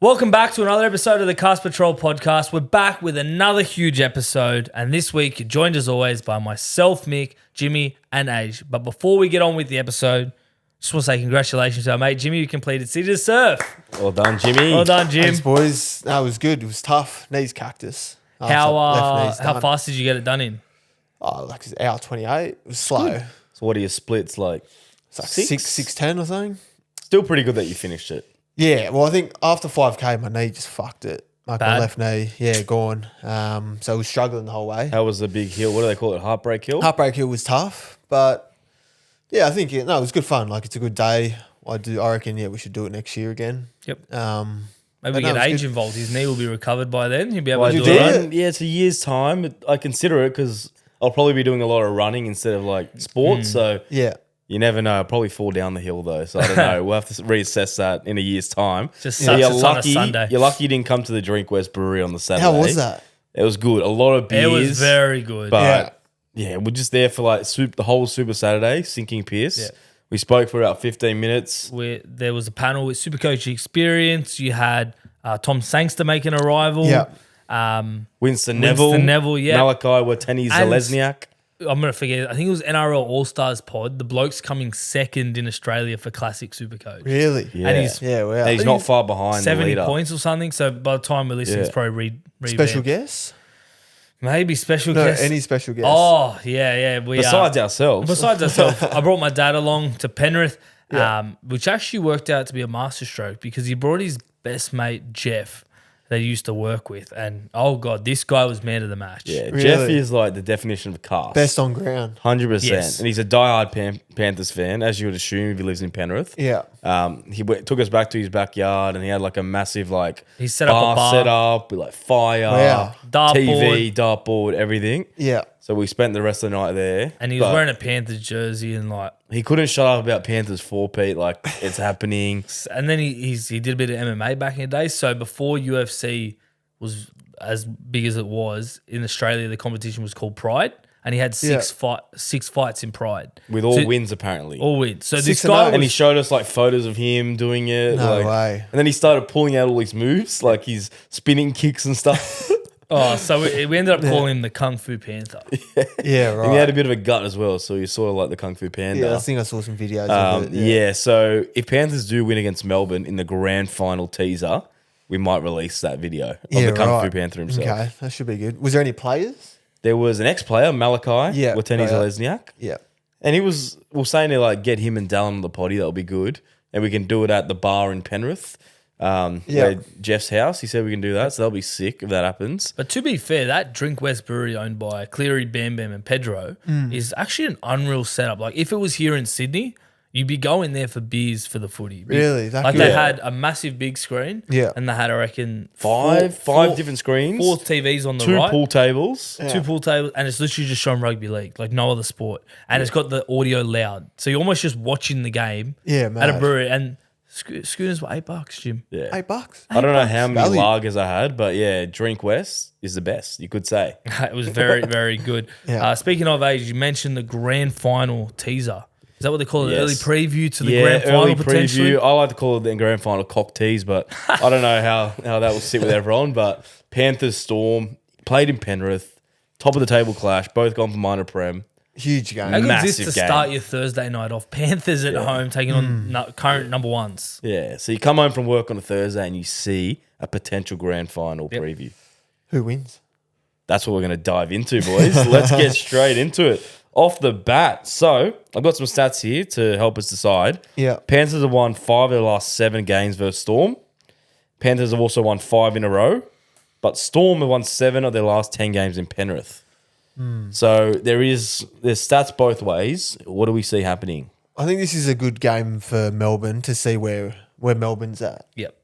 Welcome back to another episode of the Cast Patrol podcast. We're back with another huge episode, and this week you're joined as always by myself, Mick, Jimmy, and Age. But before we get on with the episode, just want to say congratulations to our mate Jimmy who completed City to Surf. Well done, Jimmy. Well done, Jim. Thanks, boys. No, it was good. It was tough. Knees cactus. How fast did you get it done in? Oh, like an hour 28. It was slow. So what are your splits like? It's like 6:10 or something. Still pretty good that you finished it. Yeah, well, I think after 5K, my knee just fucked it. Like Bad? my left knee, gone. So I was struggling the whole way. How was the big hill? What do they call it? Heartbreak hill? Heartbreak hill was tough, but yeah, I think it was good fun. Like it's a good day. I reckon, we should do it next year again. Yep. Um, Maybe we but get no, it was Age good. involved. His knee will be recovered by then. He'll be able Well, to I do it. did. Yeah, it's a year's time. I consider it because I'll probably be doing a lot of running instead of like sports. So Yeah. you never know. I'll probably fall down the hill though. So I don't know. We'll have to reassess that in a year's time. Just So sucks you're it's on a lucky. Sunday. You're lucky you didn't come to the Drinkwest Brewery on the Saturday. How was that? It was good. A lot of beers. It was very good. But yeah, we're just there for like the whole Super Saturday, sinking piss. Yeah. We spoke for about 15 minutes. There was a panel with SuperCoach Experience. You had Tom Sangster make an arrival. Yeah. Winston Neville, yeah. Malachi Wateni And- Zalesniak. I'm going to forget. I think it was NRL All-Stars pod. The bloke's coming second in Australia for Classic Supercoach. Really? Yeah. And he's Yeah, wow. And he's not far behind the 70 leader. points or something. So by the time we listen, it's Yeah. probably Special revamped. guest? Maybe special No, guest. any special guest? Oh, yeah. Besides ourselves. Besides ourselves, I brought my dad along to Penrith, which actually worked out to be a masterstroke because he brought his best mate, Jeff, that he used to work with. And, oh, God, this guy was man of the match. yeah, Really? Jeff is like the definition of cast. Best on ground. 100%. Yes. And he's a diehard Panthers fan, as you would assume if he lives in Penrith. Yeah. Took us back to his backyard and he had like a massive like He set up a bar. set up with like fire, Wow. TV, dartboard, everything. Yeah. So we spent the rest of the night there. And he was But wearing a Panthers jersey and like, he couldn't shut up about Panthers three-peat, like it's happening. and then he did a bit of MMA back in the day. So before UFC was as big as it was in Australia, the competition was called Pride, and he had six fights in Pride With all So- wins apparently. All wins. So this 6-0. guy And he was, showed us like photos of him doing it. No like, way. And then he started pulling out all his moves, like his spinning kicks and stuff. so we ended up calling him the Kung Fu Panther. Yeah, right. And he had a bit of a gut as well, so he's sort of like the Kung Fu Panda. Yeah, I think I saw some videos of it. So if Panthers do win against Melbourne in the grand final teaser, we might release that video of the Kung Fu Panther himself. Okay, that should be good. Was there any players? There was an ex-player, Malachi, Yeah, Wateni player. Zalesniak, Yeah. and we're saying to like get him and Dallin on the potty, that'll be good, and we can do it at the bar in Penrith, where Jeff's house. He said we can do that, so that'll be sick if that happens. But to be fair, that Drinkwest Brewery owned by Cleary, Bam Bam, and Pedro is actually an unreal setup. Like if it was here in Sydney, you'd be going there for beers for the footy. Really? That Like good? they Yeah. had a massive big screen. Yeah. And they had, I reckon, Five four- different screens, four TVs on the two right. pool tables. Two pool tables, and it's literally just showing rugby league, like no other sport. And it's got the audio loud. So you're almost just watching the game Yeah, at a mad. brewery. And schooners were $8, Jim. Yeah. $8. I don't know how many Value. lagers I had, but yeah, Drinkwest is the best, you could say. It was very, very good. Yeah. Speaking of age, you mentioned the grand final teaser. Is that what they call it? Yes. Early preview to the grand final early potentially? preview. I like to call it the grand final cock tease, but I don't know how that will sit with everyone. But Panthers Storm played in Penrith, top of the table clash, both gone for minor prem. Huge game. How good is this Massive to game. start your Thursday night off? Panthers at home taking on current number ones. Yeah, so you come home from work on a Thursday and you see a potential grand final preview. Who wins? That's what we're going to dive into, boys. Let's get straight into it. Off the bat. So I've got some stats here to help us decide. Yeah. Panthers have won 5 of their last 7 games versus Storm. Panthers have also won 5 in a row. But Storm have won 7 of their last 10 games in Penrith. So there's stats both ways. What do we see happening? I think this is a good game for Melbourne to see where Melbourne's at Yep.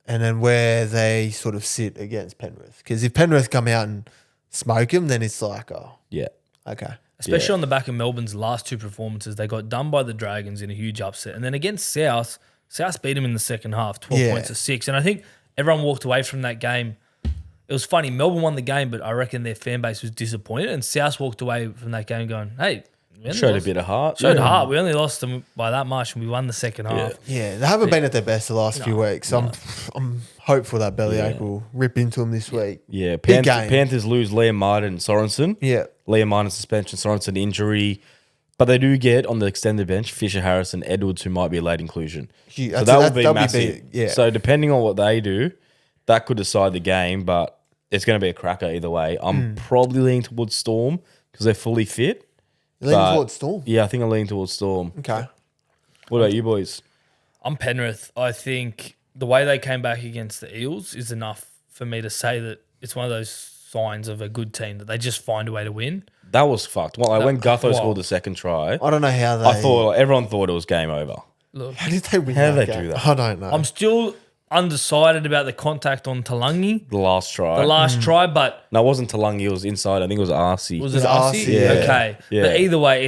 and then where they sort of sit against Penrith. Because if Penrith come out and smoke them, then it's like, oh, Yeah. okay. Especially on the back of Melbourne's last 2 performances. They got done by the Dragons in a huge upset. And then against South beat them in the second half, 12 points to 6. And I think everyone walked away from that game. It was funny. Melbourne won the game, but I reckon their fan base was disappointed. And South walked away from that game going, hey, Showed a bit of heart. Showed heart. We only lost them by that much, and we won the second half. Yeah, they haven't been at their best the last few weeks. I'm hopeful that Bellyache will rip into them this week. Yeah, Big game. Panthers lose Liam Martin and Sorensen. Yeah. Liam Martin suspension, Sorensen injury. But they do get on the extended bench Fisher Harris and Edwards, who might be a late inclusion. So that would be massive. So depending on what they do, that could decide the game, but it's going to be a cracker either way. I'm probably leaning towards Storm because they're fully fit. You're leaning towards Storm? Yeah, I think I'm leaning towards Storm. Okay. What about you boys? I'm Penrith. I think the way they came back against the Eels is enough for me to say that it's one of those signs of a good team that they just find a way to win. That was fucked. Well, like when Gutho scored the second try, I don't know how they... everyone thought it was game over. Look, How did they win How that did they game? do that? I don't know. I'm still undecided about the contact on Talangi, The last try. the last try, but No, it wasn't Talangi. It was inside. I think it was Arcee. was Was it it Arcee? Arcee? Yeah. Okay. Yeah. But either way, I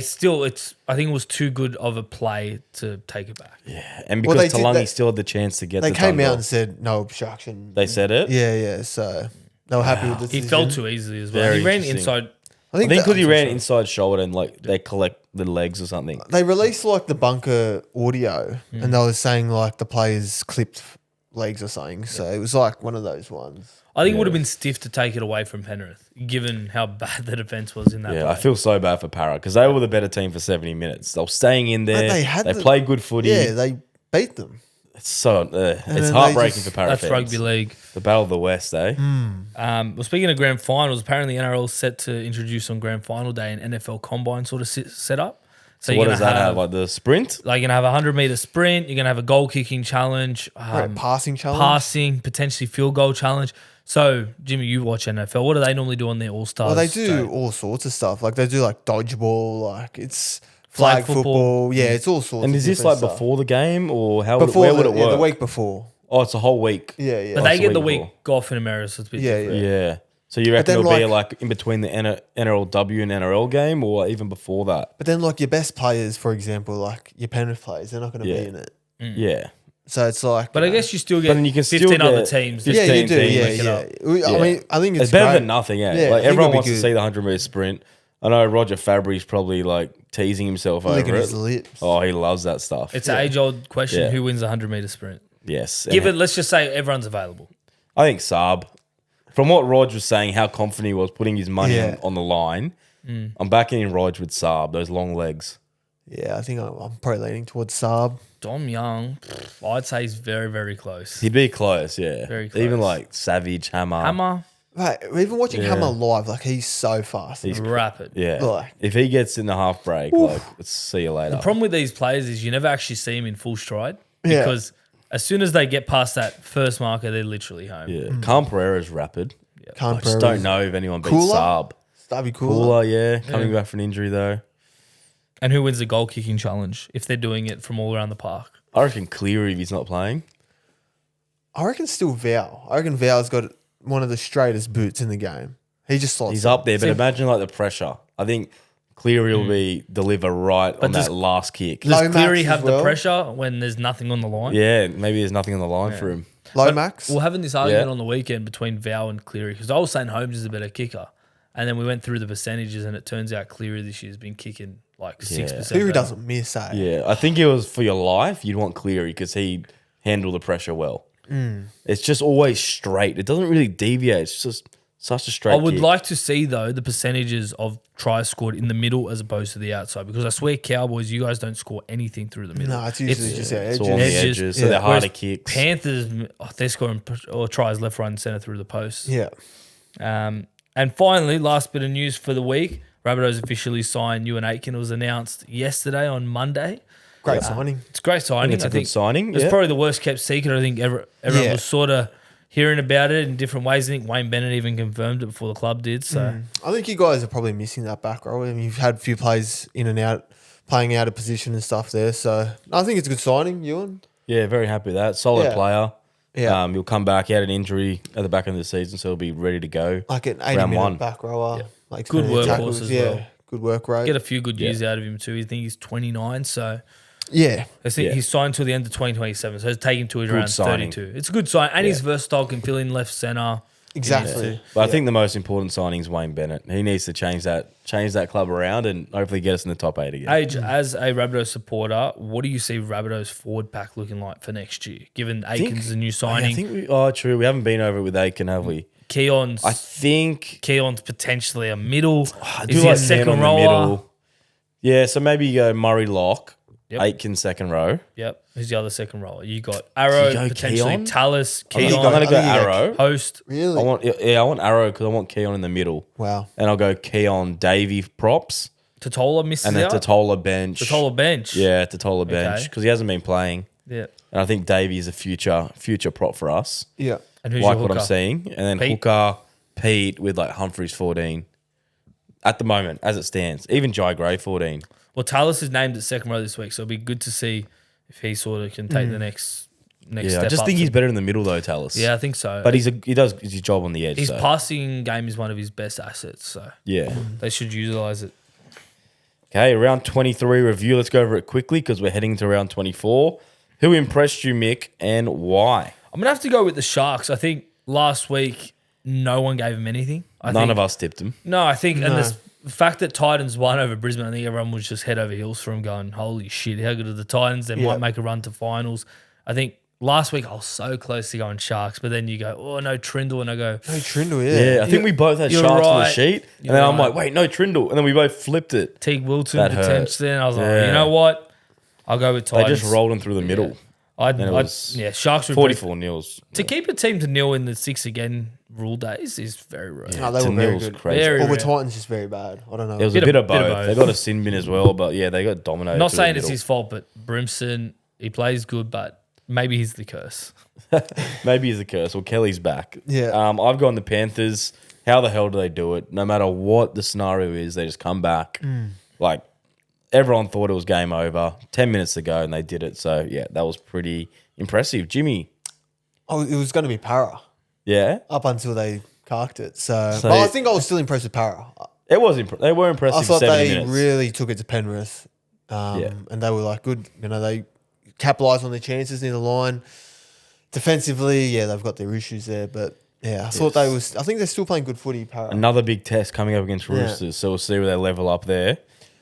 think it was too good of a play to take it back. And because Well, they did Talangi that- still had the chance to get They the came done out goal. and said no obstruction. They said it? Yeah. So they were happy with the He decision. fell too easily as well. Very He ran interesting. inside. I I think that- because he ran inside shoulder and like they collect the legs or something. They released like the bunker audio and they were saying like the players clipped legs or something. So it was like one of those ones. I think it would have been stiff to take it away from Penrith, given how bad the defence was in that Yeah, play. I feel so bad for Para because they were the better team for 70 minutes. They were staying in there. They played good footy. Yeah, they beat them. It's so it's then they heartbreaking just- for Para That's fans. rugby league. The Battle of the West, eh? Well, speaking of grand finals, apparently NRL is set to introduce on grand final day an NFL Combine sort of set up. So what does that have? Like the sprint? Like you're gonna have a 100-meter sprint. You're gonna have a goal kicking challenge, Passing challenge. passing, potentially field goal challenge. So Jimmy, you watch NFL. What do they normally do on their All Stars? Well, they do all sorts of stuff. Like they do like dodgeball, like it's flag football. Yeah, it's all sorts. And of is this different like stuff. before the game or how? Before where would it yeah, work? the week before. Oh, it's a whole week. Yeah. But they it's get a the week week off in America, so it's a bit Yeah, different. Yeah. So you reckon then, it'll be like- like in between the NRLW and NRL game or even before that? But then like your best players, for example, like your Penrith players, they're not going to Yeah. be in it. Yeah. So it's like. But I guess you still get then you can 15 still other get teams. 15 yeah, you do. teams. Yeah, Make it yeah. up. I mean, I think It's it's better great. than nothing, Yeah, yeah. I Like think everyone it'll be wants to good. see the 100-meter sprint. I know Roger Fabry's probably like teasing himself Licking over it. his lips. Oh, he loves that stuff. It's an age-old question: Yeah. who wins a 100-meter sprint? Yes. Let's just say everyone's available. I think Saab. From what Rog was saying, how confident he was putting his money Yeah. on the line, I'm backing in Rog with Saab, those long legs. Yeah, I think I'm probably leaning towards Saab. Dom Young, I'd say he's very, very close. He'd be close, yeah. Very close. Even like Savage, Hammer. Hammer, Right, even watching Yeah. Hammer live, like he's so fast. rapid. Yeah. Like- If he gets in the half break, like, let's see you later. The problem with these players is you never actually see them in full stride Yeah. because as soon as they get past that first marker, they're literally home. Yeah. Calm Pereira's rapid. I Can't just don't know if anyone beats Cooler? Saab. That'd be cool. Cooler, yeah. Coming back from an injury, though. And who wins the goal kicking challenge if they're doing it from all around the park? I reckon Cleary if he's not playing. I reckon still Val. I reckon Val's got one of the straightest boots in the game. He just slots He's it. up there, but imagine like the pressure. I think Cleary will be deliver right on does- that last kick. Does Lomax Cleary as have well. the pressure when there's nothing on the line? Yeah, maybe there's nothing on the line for him. Lomax. We're having this argument Yeah. on the weekend between Val and Cleary because I was saying Holmes is a better kicker. And then we went through the percentages and it turns out Cleary this year has been kicking like 6%. Cleary better. doesn't miss, eh? Yeah, I think it was for your life. You'd want Cleary because he'd handle the pressure well. It's just always straight. It doesn't really deviate. It's just such a straight I would kick. like to see, though, the percentages of tries scored in the middle as opposed to the outside because I swear, Cowboys, you guys don't score anything through the middle. No, it's usually just our It's edges. all on the Edges. edges, so Yeah. they're harder Whereas kicks. Panthers, they're scoring or tries left, right, and centre through the posts. Yeah. And finally, last bit of news for the week. Rabbitohs officially signed Euan Aitken. It was announced yesterday on Monday. Great signing. It's a great signing. it's a good signing, It's yeah. probably the worst kept secret. I think everyone Yeah. was sort of hearing about it in different ways. I think Wayne Bennett even confirmed it before the club did. So I think you guys are probably missing that back row. I mean, you've had a few plays in and out, playing out of position and stuff there. So I think it's a good signing, Ewan. Yeah, very happy with that. Solid Yeah. player. Yeah. He'll come back. He had an injury at the back end of the season, so he'll be ready to go. Like an 80 Round minute one. back rower. Like Good spending workhorse tackles. as Yeah. well. Good work rate. get a few good years out of him too. I think he's 29, so Yeah. I think Yeah. he's signed till the end of 2027. So it's taking to Good around signing. 32. It's a good sign, and he's versatile. Can fill in left center. Exactly. But I think the most important signing is Wayne Bennett. He needs to change that club around and hopefully get us in the top 8 again. Age, as a Rabbitohs supporter, what do you see Rabbitohs forward pack looking like for next year? Given Aitken's a new signing, I think true. We haven't been over it with Aitken, have we? Keon's potentially a middle. I Is do he a like Ken on second the rower? middle. Yeah, so maybe you go Murray Lock, Yep. Aitken second row. Yep. Who's the other second rower? You got Arrow, go potentially Keon? Tallis, I'm Keon, going to go I think you go Arrow. Host. Really? I want Arrow because I want Keon in the middle. Wow. And I'll go Keon, Davey props, Totola misses and then out. Totola bench. Totola bench. Yeah, Totola bench Okay. because he hasn't been playing. Yeah. And I think Davey is a future prop for us. Yeah. And who's Like your what I'm hooker? seeing. And then Pete? hooker, Pete with like Humphreys 14. At the moment, as it stands. Even Jai Gray 14. Well, Tallis is named at second row this week, so it'll be good to see if he sort of can take the next Yeah, step I just up think for- he's better in the middle though, Tallis. Yeah, I think so. But he does his job on the edge. his so. passing game is one of his best assets, so Yeah. they should utilize it. Okay, round 23 review. Let's go over it quickly because we're heading to round 24. Who impressed you, Mick, and why? I'm gonna have to go with the Sharks. I think last week no one gave him anything. None of us tipped him. No, I think, and No. the fact that Titans won over Brisbane, I think everyone was just head over heels for him, going, "Holy shit, how good are the Titans? They Yeah. might make a run to finals." I think last week I was so close to going Sharks, but then you go, "Oh no, Trindle," and I go, No Trindle, yeah. Yeah, I think we both had you're Sharks on the right. sheet. And You're then I'm right. like, wait, no, Trindle. And then we both flipped it. Teague Wilton That hurt. potentially, and I was like, Yeah. you know what? I'll go with They Titans. just rolled him through the middle. Sharks were 44 nils. to keep a team to nil in the 6 again rule days is very rare. No, they To were very nil's good. crazy. Very Or were rare. Titans just very bad? I don't know. It was a Bit bit of- of bit of both. both. They got a sin bin as well, but yeah, they got dominated. Not through saying the it's middle. his fault, but Brimson, he plays good, but maybe he's the curse. Maybe he's a curse. Well, Kelly's back. Yeah. I've gone the Panthers. How the hell do they do it? No matter what the scenario is, they just come back. Like, everyone thought it was game over. 10 minutes to go, and they did it. So, yeah, that was pretty impressive. Jimmy. Oh, it was going to be Para Yeah. up until they carked it. So So- but I think I was still impressed with Para. It was they were I impressive thought 70 they minutes. really took it to Penrith. And they were like good. You know, they capitalised on their chances near the line. Defensively, yeah, they've got their issues there. But, yeah, I thought I think they're still playing good footy, Para. Another big test coming up against Yeah. Roosters. So, we'll see where they level up there.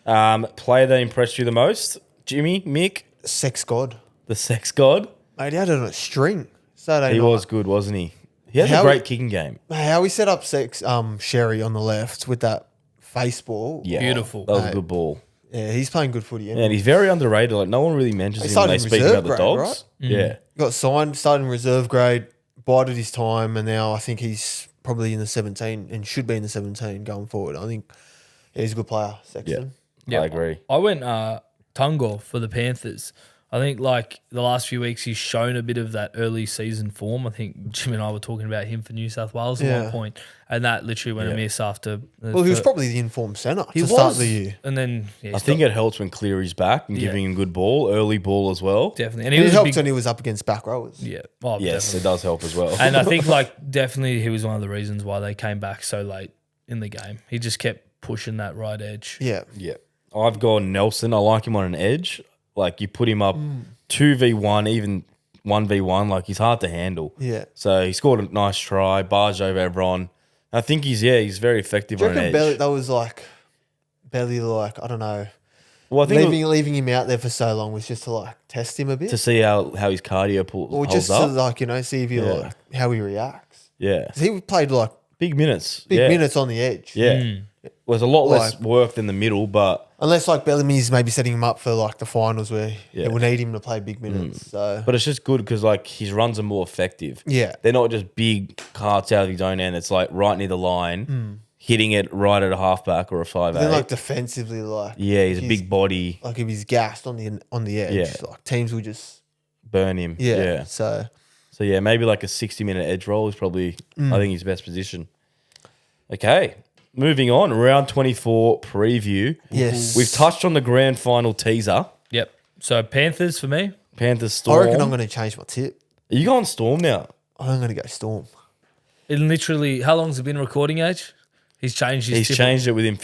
Player that impressed you the most? Jimmy, Mick, Sex God. the sex god? Mate, he had it on a string. Saturday He night. was good, wasn't he? He had a How- great kicking game. How he set up Sherry on the left with that face ball. Yeah. Beautiful. That was a Mate. good ball. Yeah, he's playing good footy. And he's very underrated. Like, no one really mentions He him when they started in speak reserve about the grade, Dogs. right? Yeah. Got signed, started in reserve grade, bided his time, and now I think he's probably in the 17 and should be in the 17 going forward. I think he's a good player, Sexton. Yeah. I agree. I went Tungo for the Panthers. I think like the last few weeks he's shown a bit of that early season form. I think Jim and I were talking about him for New South Wales at Yeah. one point, and that literally went amiss after. Well, he was probably the informed centre he to was, start the year. and then I think it helps when Cleary's back and Yeah. giving him good ball, early ball as well. definitely, And and he it was a helped big, when he was up against back rowers. yeah, oh, Yes, definitely. it does help as well. And I think like definitely he was one of the reasons why they came back so late in the game. He just kept pushing that right edge. Yeah. Yeah. I've gone Nelson. I like him on an edge. Like, you put him up 2v1, even 1v1. Like, he's hard to handle. Yeah. So he scored a nice try, barged over everyone. I think he's very effective Do you on an reckon edge. Belly, that was like, Belly, like, I don't know, Well, I think leaving him out there for so long was just to like test him a bit? to see how his cardio or holds just to up. like, see if you Yeah. like how he reacts. Yeah. 'Cause he played like Big minutes. big yeah. minutes on the edge. Yeah. Was a lot less Like- work than the middle, but Unless like Bellamy's maybe setting him up for like the finals where Yeah. they will need him to play big minutes. So it's just good because like his runs are more effective. yeah, They're not just big carts out of his own end. It's like right near the line, hitting it right at a halfback or a 5'8". then like defensively, like Yeah, he's a big body. Like if he's gassed on the edge, Yeah. like teams will just Burn him. yeah. So So yeah, maybe like a 60-minute edge roll is probably I think his best position. Okay. Moving on, round 24 preview. yes, We've touched on the grand final teaser. Yep. So Panthers for me. Panthers I Storm. reckon I'm going to change my tip. Are you going Storm now? I'm going to go Storm. It literally, how long's it been recording, Age? He's changed his He's tip. changed it within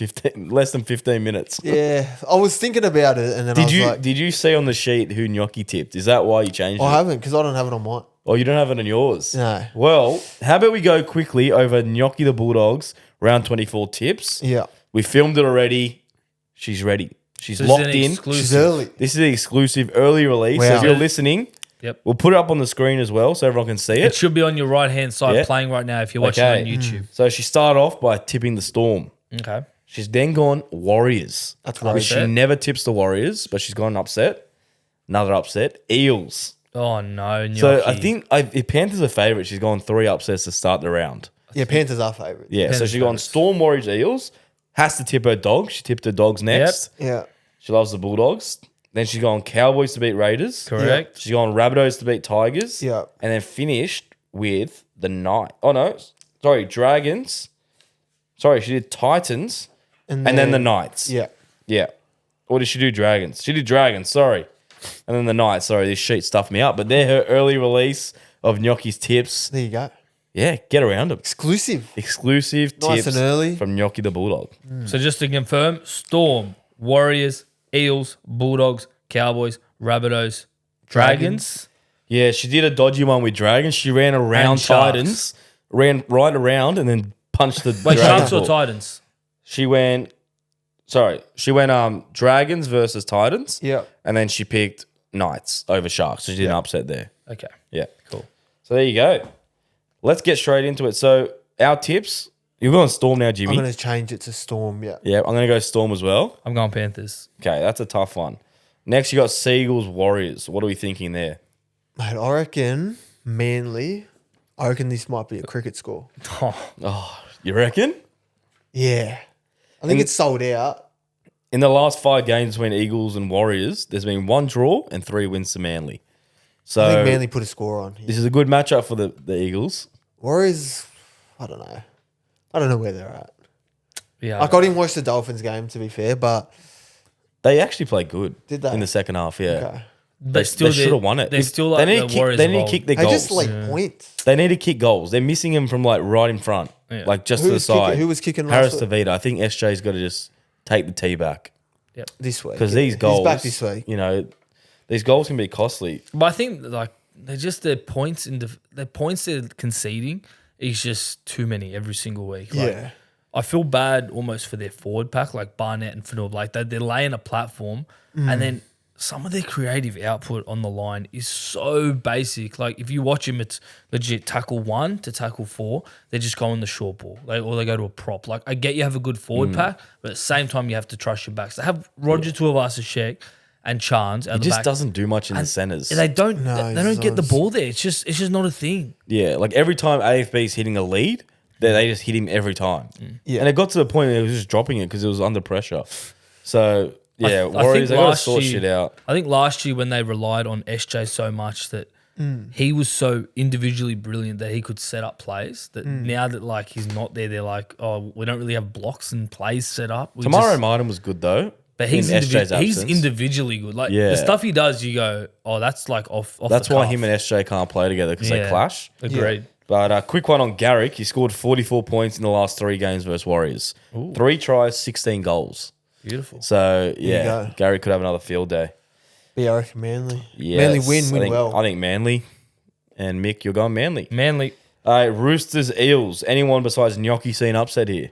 less than 15 minutes. Yeah, I was thinking about it, and then I was like, Did you see on the sheet who Gnocchi tipped? Is that why you changed I it? haven't because I don't have it on mine. Oh, you don't have it on yours? No. Well, how about we go quickly over Gnocchi the Bulldogs round 24 tips? Yeah. We filmed it already. She's ready. She's So this is locked an in. exclusive. She's early. This is the exclusive early release. So Wow. if you're listening, Yep. we'll put it up on the screen as well so everyone can see It it. should be on your right hand side Yeah. playing right now if you're watching Okay. on YouTube. So she started off by tipping the Storm. Okay. She's then gone Warriors. That's Which right. she Upset. never tips the Warriors, but she's gone upset. Another upset. Eels. Oh no, Gnocchi. So I think if Panthers are favourite, she's gone 3 upsets to start the round. Yeah, Panthers are favourite. Yeah, so Panthers she's gone favourites. Storm, Warriors, Eels. Has to tip her Dogs. She tipped her Dogs next. Yeah. She loves the Bulldogs. Then she's gone Cowboys to beat Raiders. correct. She's gone Rabbitohs to beat Tigers. Yeah. And then finished with the Dragons. Sorry, she did Titans and then the Knights. Yeah. Yeah. Or did she do Dragons? She did Dragons, sorry. And then the Knights. Sorry, this sheet stuffed me up. But they're her early release of Gnocchi's tips. There you go. Yeah, get around them. Exclusive. Exclusive Nice tips and early. from Gnocchi the Bulldog. So just to confirm, Storm, Warriors, Eels, Bulldogs, Cowboys, Rabbitohs, Dragons. Yeah, she did a dodgy one with Dragons. She ran around And Sharks. Titans, ran right around and then punched the Wait, Dragons Sharks or ball. Titans? She went Dragons versus Titans. Yeah. And then she picked Knights over Sharks. So she did an upset there. Okay, Yeah. cool. So there you go. Let's get straight into it. So our tips, you're going Storm now, Jimmy. I'm going to change it to Storm. Yeah. Yeah, I'm going to go Storm as well. I'm going Panthers. Okay, that's a tough one. Next, you got Seagulls, Warriors. What are we thinking there? Mate, I reckon Manly. I reckon this might be a cricket score. Oh, You reckon? Yeah. I think it's sold out. In the last 5 games between Eagles and Warriors, there's been 1 draw and 3 wins to Manly. So I think Manly put a score on. this is a good matchup for the Eagles. Warriors, I don't know. I don't know where they're at. yeah. Like, I didn't watch the Dolphins game, to be fair, but They actually played good Did they? in the second half, yeah. okay. They They should have won it. They're still like they the need to Warriors. kick, they need of to kick old. their They goals. just like points. They need to kick goals. They're missing them from like right in front, Yeah. like just Who to the was kicking- side. who was kicking last Harris week? Tavita. I think SJ's got to just take the tee back This week. because yeah. these goals, He's back this week. you know, these goals can be costly. But I think like their points they're conceding is just too many every single week. Like, Yeah. I feel bad almost for their forward pack, like Barnett and Fanua. Like they're laying a platform, and then some of their creative output on the line is so basic. Like if you watch them, it's legit tackle 1 to tackle 4. They're just going the short ball, or they go to a prop. Like I get you have a good forward pack, but at the same time you have to trust your backs. They have Roger Tuivasa-Sheck and Chance out It the just back. doesn't do much in the centers. They don't. No, they don't get the it's- ball there. It's just not a thing. Yeah, like every time AFB's hitting a lead, they just hit him every time. Yeah. And it got to the point where it was just dropping it because it was under pressure. So, yeah, I Warriors, think they got to last sort year- shit out. I think last year when they relied on SJ so much that he was so individually brilliant that he could set up plays. That now that like he's not there, they're like, oh, we don't really have blocks and plays set up. We Tomorrow just- Martin was good, though. but he's in SJ's he's absence. individually good. Like Yeah. the stuff he does, you go, oh, that's like off. That's the why cuff. him and SJ can't play together because they Yeah. clash. Agreed. But quick one on Garrick. He scored 44 points in the last 3 games versus Warriors. 3 tries, 16 goals. Beautiful. So, you yeah, go. Garrick could have another field day. But yeah, I reckon Manly. Yes. Manly I win think, well. I think Manly. And Mick, you're going Manly. Manly. Roosters, Eels. Anyone besides Gnocchi see an upset here?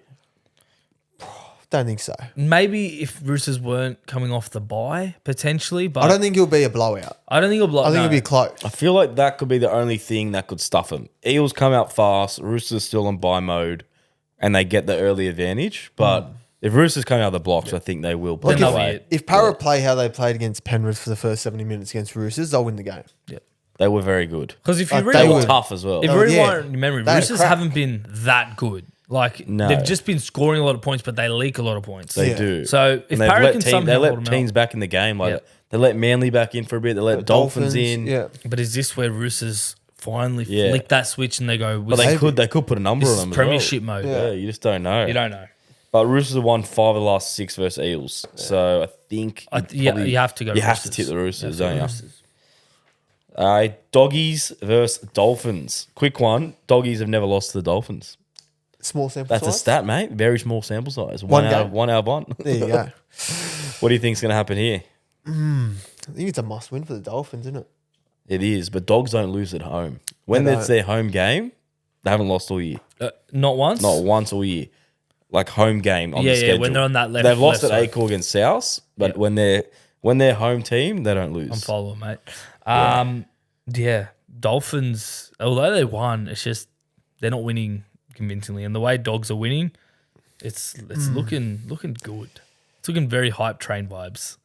Don't think so. Maybe if Roosters weren't coming off the bye, potentially, but I don't think it'll be a blowout. I don't think it'll blow. I think it'll be close. I feel like that could be the only thing that could stuff them. Eels come out fast. Roosters still on bye mode. And they get the early advantage. But if Roosters come out of the blocks, I think they will play Then they'll away. be it. If Para play how they played against Penrith for the first 70 minutes against Roosters, they'll win the game. They were very good. Because if you Like, really they They were would. tough as well. If Oh, you really yeah. want your memory, They had a Roosters crack. haven't been that good. Like No. they've just been scoring a lot of points, but they leak a lot of points. They Yeah. do. So if And they've Para let can team- somehow they hold let them teams out, back in the game. Like Yeah. they let Manly back in for a bit. They let Dolphins in. Yeah. but is this where Roosters finally Yeah. flick that switch and they go? But they Maybe. could put a number This on is them as premiership well. mode. Yeah, you just don't know. You don't know. But Roosters have won 5 of the last 6 versus Eels. So I think You probably- have to go. You have to Roosters. tip the Roosters, You have don't to you? go Roosters. Doggies versus Dolphins. Quick one. Doggies have never lost to the Dolphins. Small sample That's a size. stat, mate. Very small sample size. One One out game. of 1 out of 1. There you go. What do you think's going to happen here? I think it's a must win for the Dolphins, isn't it? It is, but Dogs don't lose at home. When They it's their home game, they haven't lost all year. Not once? Not once all year. Like home game on the schedule. when they're on that left. They've lost left at side. Aitken against South, but when they're home team, they don't lose. I'm following, mate. Dolphins, although they won, it's just they're not winning convincingly. And the way Dogs are winning, it's looking good. It's looking very hype train vibes.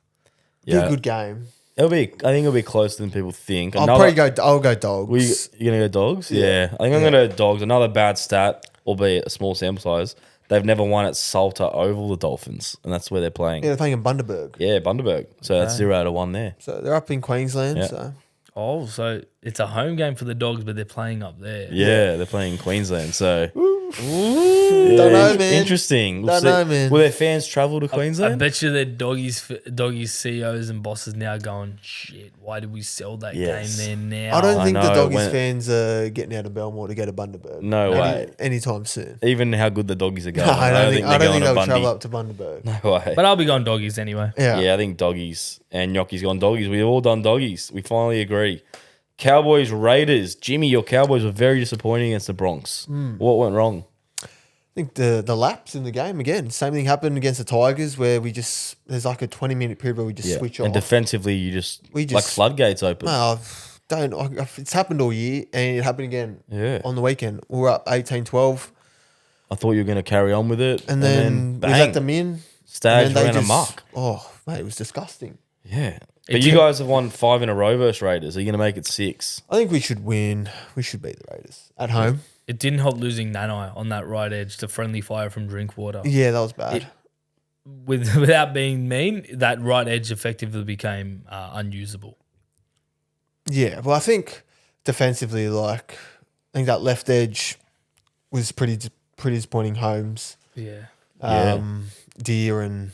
Be a good game. I think it'll be closer than people think. I'll go Dogs. You're gonna go Dogs? Yeah. I think I'm gonna go Dogs. Another bad stat, albeit a small sample size. They've never won at Salter Oval, the Dolphins, and that's where they're playing. Yeah, they're playing in Bundaberg. Yeah, Bundaberg. So that's 0-1 there. So they're up in Queensland. Yeah. So Oh, so it's a home game for the Dogs, but they're playing up there. Yeah, they're playing in Queensland. So don't know, man. interesting. Don't know, man. Will their fans travel to I Queensland? bet you that doggies CEOs and bosses now going, shit, why did we sell that Yes. game there now? I don't think the know, Doggies when- fans are getting out of Belmore to go to Bundaberg. No way. Anytime soon. Even how good the Doggies are going. No, I don't think they're going they'll to travel Bundy. up to Bundaberg. No way. But I'll be going Doggies anyway. Yeah. I think Doggies and Gnocchi's gone Doggies. We've all done Doggies. We finally agree. Cowboys, Raiders. Jimmy, your Cowboys were very disappointing against the Bronx. What went wrong? I think the lapse in the game again. Same thing happened against the Tigers where there's like a 20-minute period where we just switch off. And defensively, We like just- floodgates open. It's happened all year and it happened again Yeah. on the weekend. We were up 18-12 I thought you were going to carry on with it. and then we bang. let them in. Stags and then ran they amok. Oh, mate, it was disgusting. Yeah. But you guys have won 5 in a row versus Raiders. Are you going to make it 6? I think we should win. We should beat the Raiders at home. It didn't help losing Nanai on that right edge to friendly fire from Drinkwater. Yeah, that was bad. Without being mean, that right edge effectively became unusable. Yeah, well, I think defensively, I think that left edge was pretty disappointing. Holmes, Yeah. Deer, and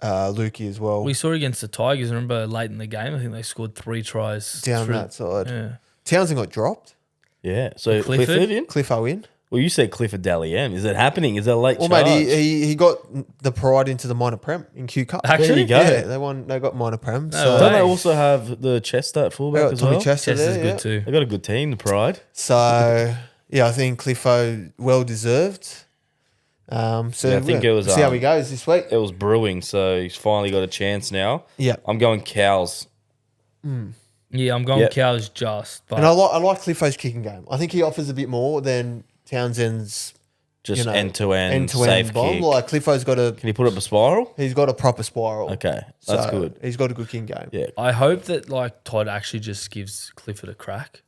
Lukey as well. We saw against the Tigers, remember late in the game, I think they scored 3 tries. down through- that side. Yeah. Townsend got dropped. Yeah. So Clifford? Clifford in? Cliffo in. Well, you said Clifford Dally M. Is it happening? Is that a late Well, charge? mate, he got the Pride into the minor prem in Q Cup. Actually? There you go. Yeah, they won. They got minor prem. No so way. Don't they also have the Chester at they fullback got as Tommy well? Chester Chester's there. good Yeah. too. They got a good team, the Pride. So yeah, I think Cliffo well deserved. So Yeah, I think it was, see how he goes this week. It was brewing, so he's finally got a chance now. Yeah, I'm going Cows. Yeah, I'm going Yep. Cows just. But and I like Cliffo's kicking game. I think he offers a bit more than Townsend's Just end-to-end, safe end-to-end bomb. kick. Like Cliffo's got Can you put up a spiral? he's got a proper spiral. Okay, that's So good. He's got a good kicking game. Yeah. I hope that Todd actually just gives Clifford a crack.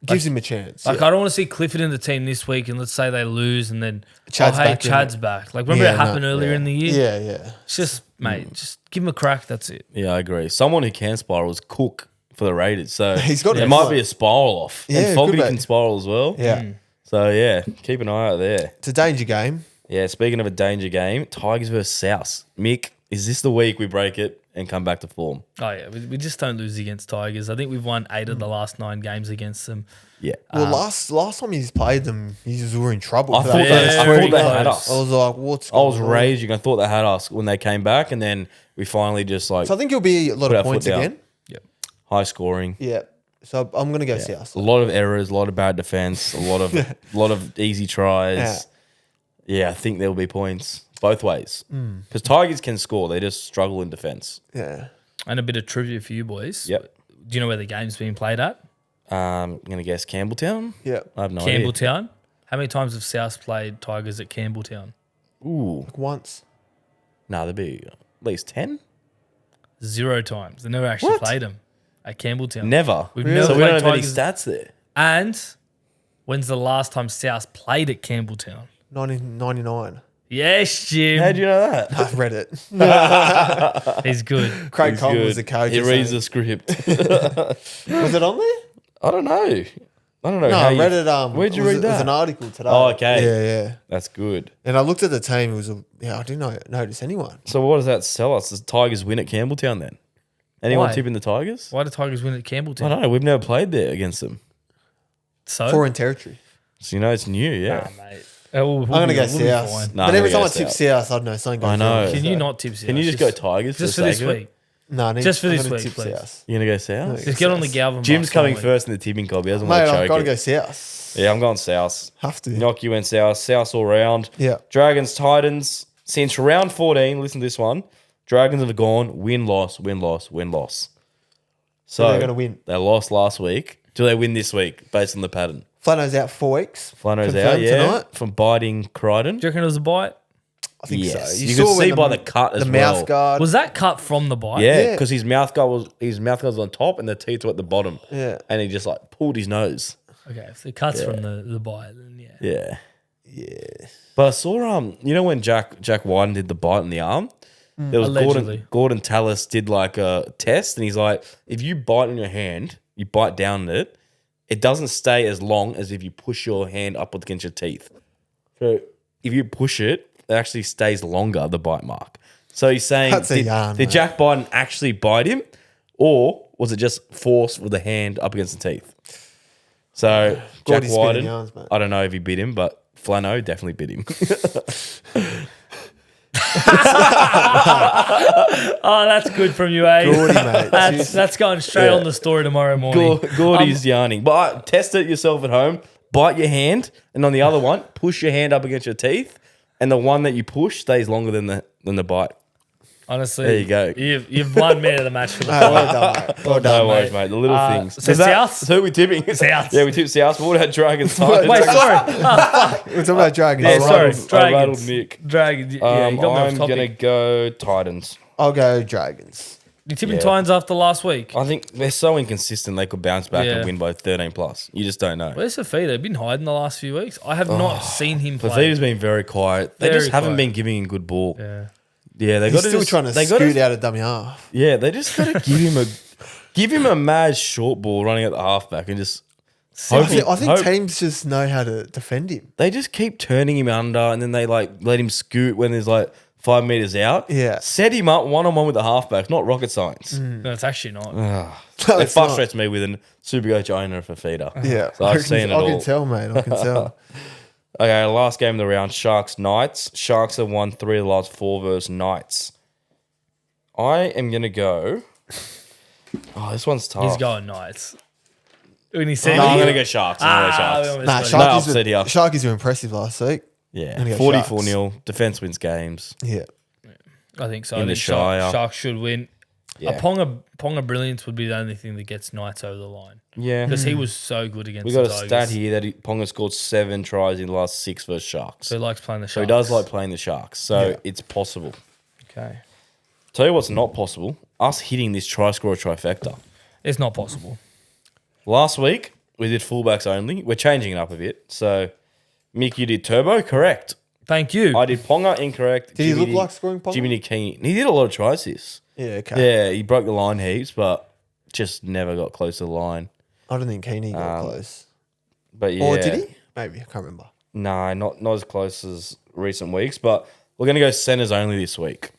Gives him a chance. I don't want to see Clifford in the team this week and let's say they lose and then Chad's back in Chad's it. back. Like remember it happened earlier in the year? Yeah. It's just, mate, just give him a crack, that's it. Yeah, I agree. Someone who can spiral is Cook for the Raiders. So He's got it it. might be a spiral off. Yeah, and it Fogarty could be. can spiral as well. Yeah. So yeah, keep an eye out there. It's a danger game. Yeah, speaking of a danger game, Tigers versus South. Mick, is this the week we break it and come back to form? Oh yeah, we just don't lose against Tigers. I think we've won 8 of the last 9 games against them. Yeah. Well, last time he's played them, he were in trouble. I for thought that they, first I very week. thought they had close. us. I was like, what's I was going on? raging. I thought they had us when they came back, and then we finally just like So I think it'll be a lot Put our of foot points down. again. Yep. high scoring. Yeah. So I'm going to go South. A lot of errors, a lot of bad defense, a lot of easy tries. Yeah, I think there will be points both ways because Tigers can score. They just struggle in defense. Yeah. And a bit of trivia for you boys. Yep. Do you know where the game's being played at? I'm gonna guess Campbelltown. Yeah. I have no idea. Campbelltown. How many times have South played Tigers at Campbelltown? Ooh, Like once. no, there'd be at least 10. 0 times. They never actually What? played them at Campbelltown. Never. We've Really? never So we don't played have any Tigers. stats there. And when's the last time South played at Campbelltown? 1999. Yes, Jim. How do you know that? I've read it. He's good. Craig He's Coleman good. was the coach. He or reads something. the script. Was it on there? I don't know. No, how I you- read it. Where'd you it was- read It was that? an article today. Oh, okay. Yeah. That's good. And I looked at the team. It was I didn't notice anyone. So what does that tell us? Does Tigers win at Campbelltown then? Anyone Why? tipping the Tigers? Why do Tigers win at Campbelltown? I don't know. We've never played there against them. So? Foreign territory. So you know it's new, yeah. Nah, mate. We'll I'm going to be- go we'll be South. fine. Nah, but every I'm time I gonna go tip South, I don't know something goes I know. wrong. Can So- you not tip South? Can you just go Tigers Just for for the this sake of it? week? No, Just for I'm this gonna week, tip please. South. You're going to go South? Just get on the Galvin. Jim's bus, coming don't we? first in the tipping club. He doesn't Mate, want to I've choke got to it. go South. Yeah, I'm going South. Have to. Knock you went South. South all round. Yeah. Dragons, Titans. Since round 14, listen to this one. Dragons have gone win, loss, win, loss, win, loss. So they're gonna win. They lost last week. Do they win this week based on the pattern? Flano's out 4 weeks. Flano's Confirmed out, yeah. tonight. From biting Crichton. Do you reckon it was a bite? I think Yes. so. You can saw when see by the cut as the well. mouth guard. Was that cut from the bite? Yeah, Yeah. because his mouth guard was on top and the teeth were at the bottom. Yeah. And he just like pulled his nose. Okay, if the cut's from the bite, then yeah. Yeah. Yeah. But I saw you know when Jack Wyden did the bite in the arm? There was Allegedly. Gordon Tallis did like a test and he's like, if you bite on your hand, you bite down it, it doesn't stay as long as if you push your hand up against your teeth. So if you push it, it actually stays longer, the bite mark. So he's saying, That's a did, yarn, did mate. Jack Biden actually bite him or was it just force with the hand up against the teeth? So Jack Gordy's spinning Wyden, yarns, mate. I don't know if he bit him, but Flano definitely bit him. Oh, that's good from you, eh? Gordy, mate. That's going straight on the story tomorrow morning. Gordy's yarning. But test it yourself at home. Bite your hand, and on the other one, push your hand up against your teeth, and the one that you push stays longer than the bite. Honestly, There you go. You've won man of the match for the Well fight. done, mate. Well done. No worries, mate. The little things. so South? So who are we tipping? South. Yeah, we tipped South. What about Dragons? Titans? Wait, sorry. We're talking about Dragons. Yeah, sorry. I rattled Dragons. Nick. Dragons. Yeah, you got me off I'm topic. going to go Titans. I'll go Dragons. You tipping Yeah. Titans after last week? I think they're so inconsistent they could bounce back Yeah. and win by 13 plus. You just don't know. Where's Fafita? Been hiding the last few weeks. I have not seen him play. Fafita's been very quiet. They Very just haven't quiet. been giving him good ball. Yeah. Yeah, they He's got still trying to they scoot gotta, out of dummy half. Yeah, they just got to give him a mad short ball running at the halfback and just. I think hope- teams just know how to defend him. They just keep turning him under and then they like let him scoot when there's like 5 meters out. Yeah. Set him up one-on-one with the halfback, not rocket science. No, it's actually not. No, It it's frustrates me with a SuperCoach owner for feeder. not. Yeah. So I've seen it I all. can tell, mate. I can tell. Okay, last game of the round, Sharks Knights. Sharks have won 3 of the last 4 versus Knights. I am gonna go. Oh, this one's tough. He's going Knights. When he said No, I'm it- gonna go Sharks. I'm gonna go we Sharks. almost Nah, got it. No, Sharkies, upset here. Sharkies were impressive last week. Yeah, Gonna go 44-0. Defense wins games. Yeah. I think so. In I the think Shire. Sharks should win. Yeah. A Ponga Brilliance would be the only thing that gets Knights over the line. Yeah. Because he was so good against We got the a Tigers. stat here that Ponga scored 7 tries in the last 6 versus Sharks. So he likes playing the So Sharks. he does like playing the Sharks. So Yeah. it's possible. Okay. Tell you what's not possible. Us hitting this Tryscorer Tryfecta. It's not possible. Last week, we did fullbacks only. We're changing it up a bit. So, Mick, you did Turbo, correct. Thank you. I did Ponga, incorrect. Did he look like scoring Ponga? Jimmy did King. He did a lot of tries this. Yeah, okay. Yeah, he broke the line heaps, but just never got close to the line. I don't think Keeney got close. But yeah. Or did he? Maybe. I can't remember. No, not as close as recent weeks, but we're going to go centers only this week.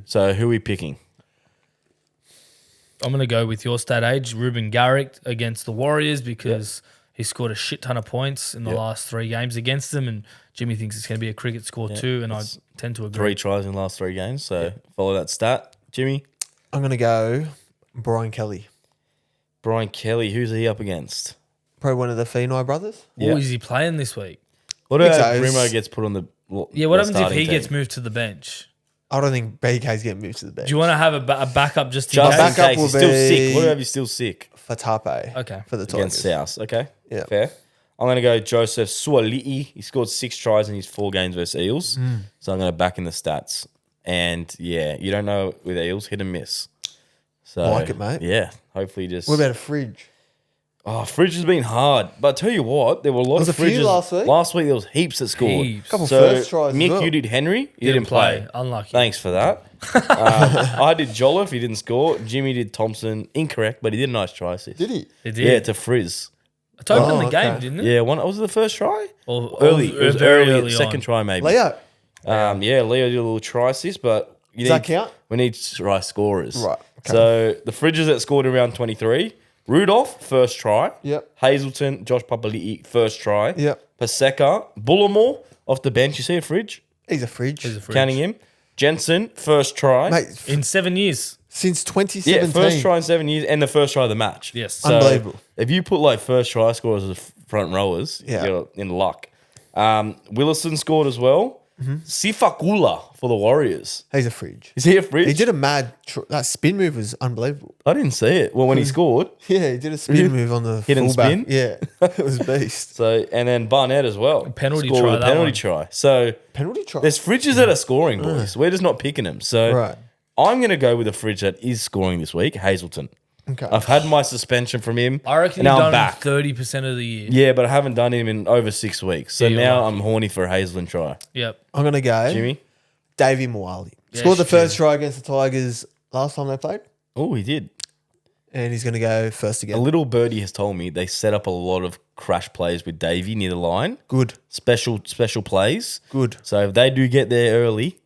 So, who are we picking? I'm going to go with your stat age, Ruben Garrick against the Warriors because he scored a shit ton of points in the last 3 games against them, and Jimmy thinks it's going to be a cricket score too, and I tend to agree. 3 tries in the last 3 games. So, follow that stat. Jimmy? I'm going to go Brian Kelly. Brian Kelly, who's he up against? Probably one of the Feeney brothers. Yeah. Or is he playing this week? What think about so. Brimo gets put on the Yeah, what the happens if starting he team? gets moved to the bench? I don't think BK's getting moved to the bench. Do you want to have a backup just in Just case? in backup case will he's still be- sick. What about if he's still sick? for Tape? Okay. For the Against Tigers. South, okay? Yeah. Fair. I'm going to go Joseph Suali'i. He scored 6 tries in his 4 games versus Eels. So I'm going to back in the stats. And yeah, you don't know with Eels, hit and miss. So Like it, mate. Yeah, hopefully just. What about a fridge? Oh, fridge has been hard. But I tell you what, there were a lot There was of a few fridges. last week. Last week there was heaps that scored. Heaps. Couple So first tries as Mick, well. you did Henry. You didn't play. Unlucky. Thanks for that. I did Jolliffe. He didn't score. Jimmy did Thompson. Incorrect, but he did a nice try assist. Did he? It Yeah, did. to Frizz. It opened Oh, the game, okay. didn't it? Yeah, was it the first try? Or Early. It was very early, early second on. try maybe. Leo. Yeah, Leo did a little try assist, but Does that count? we need try scorers. Right, okay. So the Fridges that scored in round 23, Rudolph, first try. Yep. Hazelton, Josh Papali'i, first try. Yep. Paseka, Bullimore off the bench. You see a Fridge? He's a fridge. He's a fridge. Counting him. Jensen, first try. Mate, In 7 years. Since Yeah, 2017. first try in 7 years and the first try of the match. Yes. So Unbelievable. If you put like first try scorers as front rowers, Yeah. you're in luck. Willison scored as well. Sifakula for the Warriors. He's a fridge. Is he a fridge? He did a mad. That spin move was unbelievable. I didn't see it. Well, when he scored. Yeah, he did a spin move on the Hidden fullback. spin? Yeah, it was beast. So and then Barnett as well. Penalty Scored try, with a that penalty one. try. So Penalty try. there's fridges that are scoring, boys. We're just not picking them. So Right. I'm going to go with a fridge that is scoring this week, Hazelton. Okay. I've had my suspension from him. I reckon and you've now I'm done back. 30% of the year. Yeah, but I haven't done him in over 6 weeks. So Yeah, you're now lucky. I'm horny for a Hazelton try. Yep. I'm gonna go. Jimmy? Davey Mwali. Yes, Scored the first Jimmy. try against the Tigers last time they played, Oh, he did. and he's gonna go first A again. little birdie has told me they set up a lot of crash plays with Davey near the line. Good. Special plays. Good. So if they do get there early,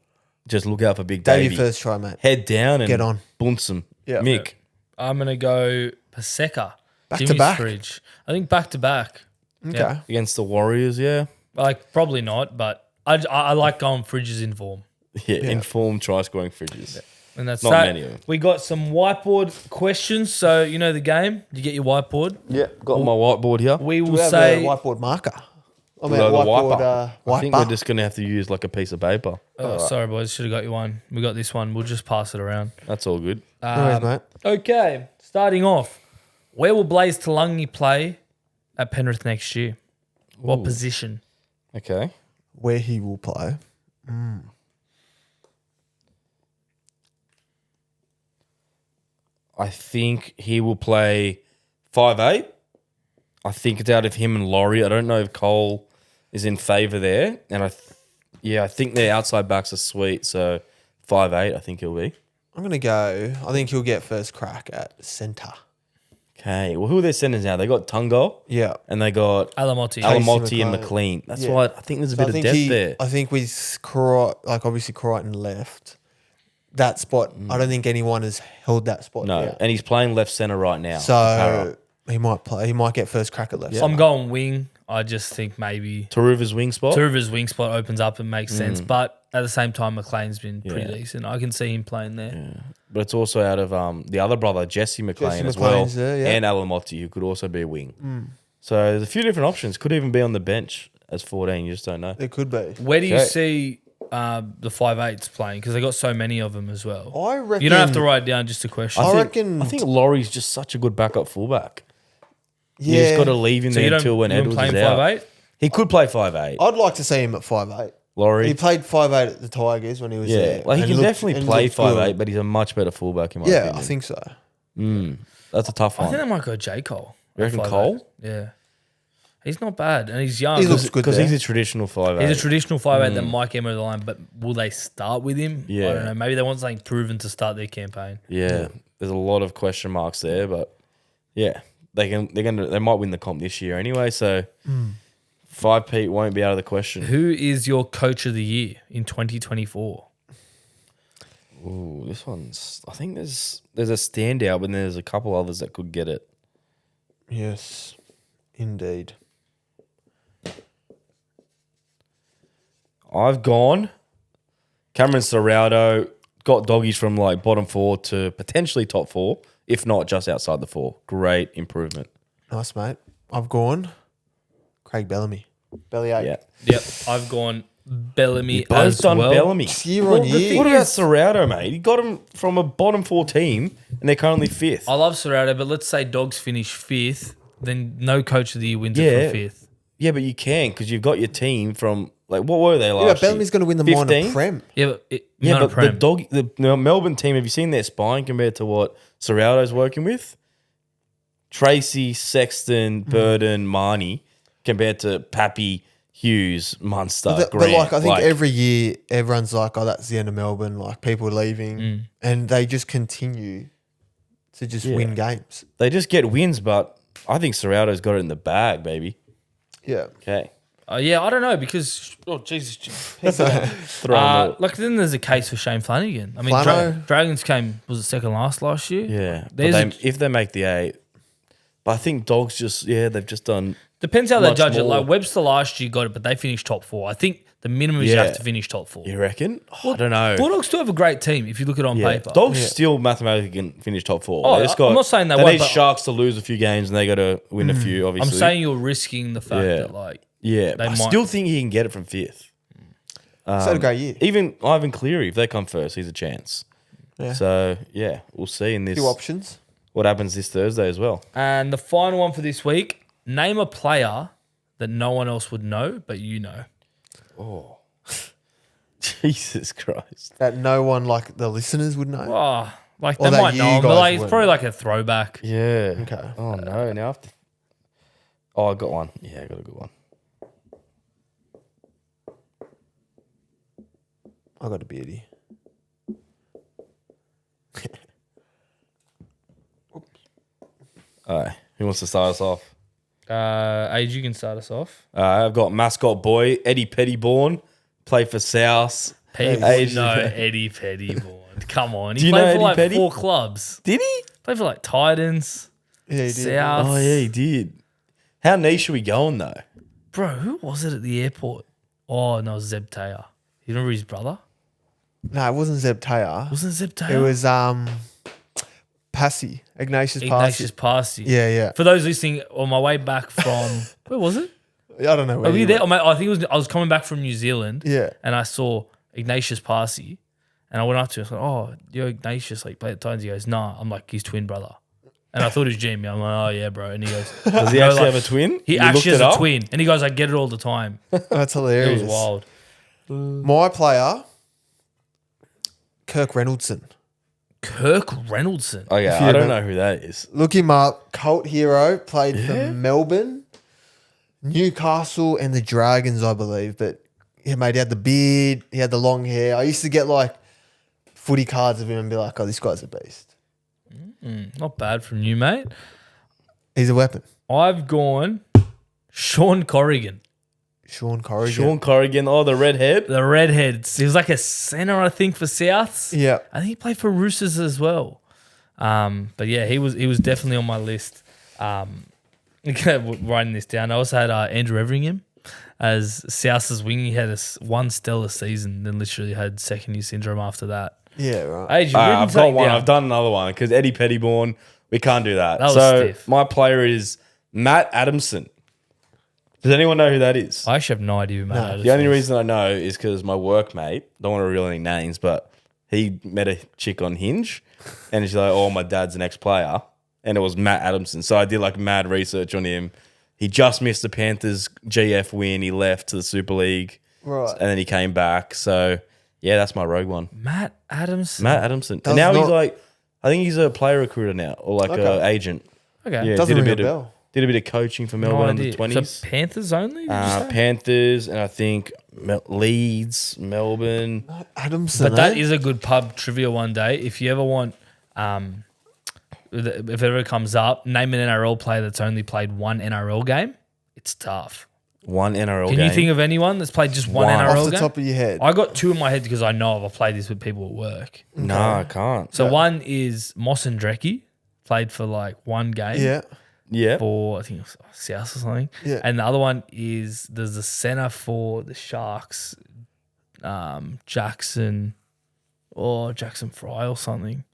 just look out for Big Davey Davey. first try, mate. Head down and Get on. bunce him. Yeah. Mick. I'm going to go Paseka. Back to Jimmy's back? fridge. I think back to back. Okay. Yeah. Against the Warriors, yeah. Like, probably not, but I like going fridges in form. Yeah, informed try scoring fridges. And that's Not that. many of them. We got some whiteboard questions. So, you know the game? You get your whiteboard. Yeah, got my whiteboard here. We Do will we have say. a whiteboard marker? I No, mean, the whiteboard. wiper. I think we're wiper. just going to have to use like a piece of paper. Oh, sorry, boys. Should have got you one. We got this one. We'll just pass it around. That's all good. No worries, mate. Okay. Starting off. Where will Blaze Talangi play at Penrith next year? What position? Okay. Where he will play. I think he will play 5'8". I think it's out of him and Laurie. I don't know if Cole is in favour there. And I think their outside backs are sweet. So 5'8", I think he'll be. I'm gonna go. I think he'll get first crack at centre. Okay. Well, who are their centres now? They got Tungo Yeah. and they got Alamotti. Alamotti and McLean. McLean. That's Yeah. why I think there's a So bit of depth there. I think with obviously Crichton left that spot. I don't think anyone has held that spot. No, yet. and he's playing left centre right now. So Para. he might play. He might get first crack at left. I'm centre. going wing. I just think maybe Taruva's wing spot. Turuva's wing spot opens up and makes sense. But at the same time, McLean's been pretty Yeah. decent. I can see him playing there. But it's also out of the other brother, Jesse McLean, Jesse as well. McLean's there, yeah. And Alamotti, who could also be a wing. So there's a few different options. Could even be on the bench as 14. You just don't know. It could be. Where do you Okay. see the 5'8s playing? Because they got so many of them as well. I reckon. You don't have to write down just a question. I think, reckon- I think Laurie's just such a good backup fullback. Yeah. You just got to leave him so you there don't until when you Edwards playing is out. 5'8? He could play 5'8". I'd like to see him at 5'8". Laurie. He played 5'8" at the Tigers when he was Yeah. there. Like he and can looked- definitely and play looked good. 5'8", but he's a much better fullback in my Yeah, opinion. I think so. That's a tough I one. think they might go J. Cole. You at reckon 5'8". Cole? Yeah. He's not bad. And he's young. He looks good Because there. he's a traditional 5'8". He's a traditional 5'8 that might get him over the line, but will they start with him? Yeah. I don't know. Maybe they want something proven to start their campaign. Yeah, there's a lot of question marks there, but yeah, they might win the comp this year anyway. So 5-Pete won't be out of the question. Who is your coach of the year in 2024? Ooh, this one's. I think there's a standout, but there's a couple others that could get it. Yes, indeed. I've gone Cameron Serrado, got doggies from like bottom 4 to potentially top 4, if not just outside the 4. Great improvement. Nice, mate. I've gone Craig Bellamy. Bellyache. Yeah. Yep, I've gone Bellamy Both as done well. Bellamy. Year on Well, the year. thing what about Serrado, mate? He got him from a bottom 4 team, and they're currently 5th. I love Serrado, but let's say Dogs finish 5th, then no coach of the year wins Yeah. it from 5th. Yeah, but you can because you've got your team from like what were they Yeah, last year? Bellamy's going to win the minor 15? prem. Yeah, but Yeah, not a but prem. the Melbourne team. Have you seen their spine compared to what Serrado's working with? Tracy, Sexton, Burden, Marnie, compared to Pappy, Hughes, Munster, But Grant. like, I think every year everyone's like, oh, that's the end of Melbourne. Like people leaving, and they just continue to just win games. they just get wins, but I think Serrado's got it in the bag, baby. Yeah. Okay, Yeah, I don't know because Jesus, throw 'em out. like then there's a case for Shane Flanagan. I mean, Flano. Dragons was it second last year? Yeah, There's but if they make the 8, but I think Dogs they've just done Depends how they much judge it. more. Like Webster last year got it, but they finished top 4. I think the minimum is you Yeah. have to finish top 4. You reckon? Oh, I don't know. Bulldogs still have a great team if you look at it on paper. Dogs still mathematically can finish top 4. Oh, They just I'm not saying they they won't, need but- Sharks to lose a few games and they got to win a few, obviously. I'm saying you're risking the fact Yeah. that like Yeah, they but I might- still think he can get it from 5th. He's had a great year. Even Ivan Cleary, if they come first, he's a chance. Yeah. So, yeah, we'll see in this. Few options. What happens this Thursday as well. And the final one for this week, name a player that no one else would know, but you know. Jesus Christ. That no one like the listeners would know. Oh, like Or they that might you know him, but guys like it's wouldn't. probably like a throwback. Yeah. Okay. Oh, no. Now I have to. Oh, I got one. Yeah, I got a good one. I got a beauty. All right. Who wants to start us off? Age, you can start us off. I've got mascot boy, Eddie Pettyborn, played for South. Age- No, Eddie Pettyborn. Come on. He Do you played know for Eddie like Petty? 4 clubs. Did he? Played for like Titans, Yeah, he did. South. Oh, yeah, he did. How niche are we going, though? Bro, who was it at the airport? Oh, no, it was Zeb Taylor. You remember his brother? No, it wasn't Zeb Taylor. Wasn't it Zeb It Taylor? was Passy. Ignatius Ignatius Passy. Passy. Yeah, yeah. For those listening, on my way back from where was it? I don't know where Were you you there? went. I think it was. I was coming back from New Zealand. Yeah. And I saw Ignatius Passy, and I went up to him. I was like, "Oh, you're Ignatius, like play at Titans." He goes, "Nah." I'm like his twin brother, and I thought it was Jimmy. I'm like, "Oh yeah, bro." And he goes, Does he No, actually like- have a twin? "He You actually looked has it a up? twin," and he goes, "I get it all the time." It That's hilarious. was wild. My player, Kirk Reynoldson. Kirk Reynoldson. Oh, yeah. If you I don't remember- know who that is. Look him up. Cult hero. Played Yeah? for Melbourne, Newcastle, and the Dragons, I believe. But yeah, mate, he had the beard. He had the long hair. I used to get like footy cards of him and be like, "Oh, this guy's a beast. Not bad from you, mate. He's a weapon." I've gone Sean Corrigan, Sean Corrigan. Sean Corrigan. Oh, the redhead. the redheads. He was like a centre, I think, for Souths. Yeah. I think he played for Roosters as well. But yeah, he was definitely on my list. Writing this down. I also had Andrew Everingham as South's wing. He had one stellar season, then literally had second year syndrome after that. Yeah, right. Age, I've got one. I've done another one because Eddie Pettyborn. We can't do that. That was so stiff. my player is Matt Adamson. Does anyone know who that is? I actually have no idea who Matt Adams The only is. reason I know is because my workmate, don't want to reveal any names, but he met a chick on Hinge and she's like, "Oh, my dad's an ex-player." And it was Matt Adamson. So I did like mad research on him. He just missed the Panthers GF win. He left to the Super League. Right. And then he came back. So yeah, that's my rogue one. Matt Adams. Matt Adamson. Does And now he's not- like, I think he's a player recruiter now or like Okay. an agent. Okay. Yeah, Doesn't did a ring a bit bell. of did a bit of coaching for No Melbourne in idea. the 20s. So Panthers only? Did you say? Panthers and I think Leeds, Melbourne. Adamson. But that eh? is a good pub trivia one day. If you ever want, if it ever comes up, name an NRL player that's only played one NRL game. It's tough. One NRL Can game. you think of anyone that's played just one One. NRL off the game? top of your head. I got two in my head because I know I've played this with people at work. No, I can't. So one is Moss and Drecky, played for like one game Yeah. Yeah. for I think it was South or something. Yeah. And the other one is there's a centre for the Sharks, Jackson Fry or something.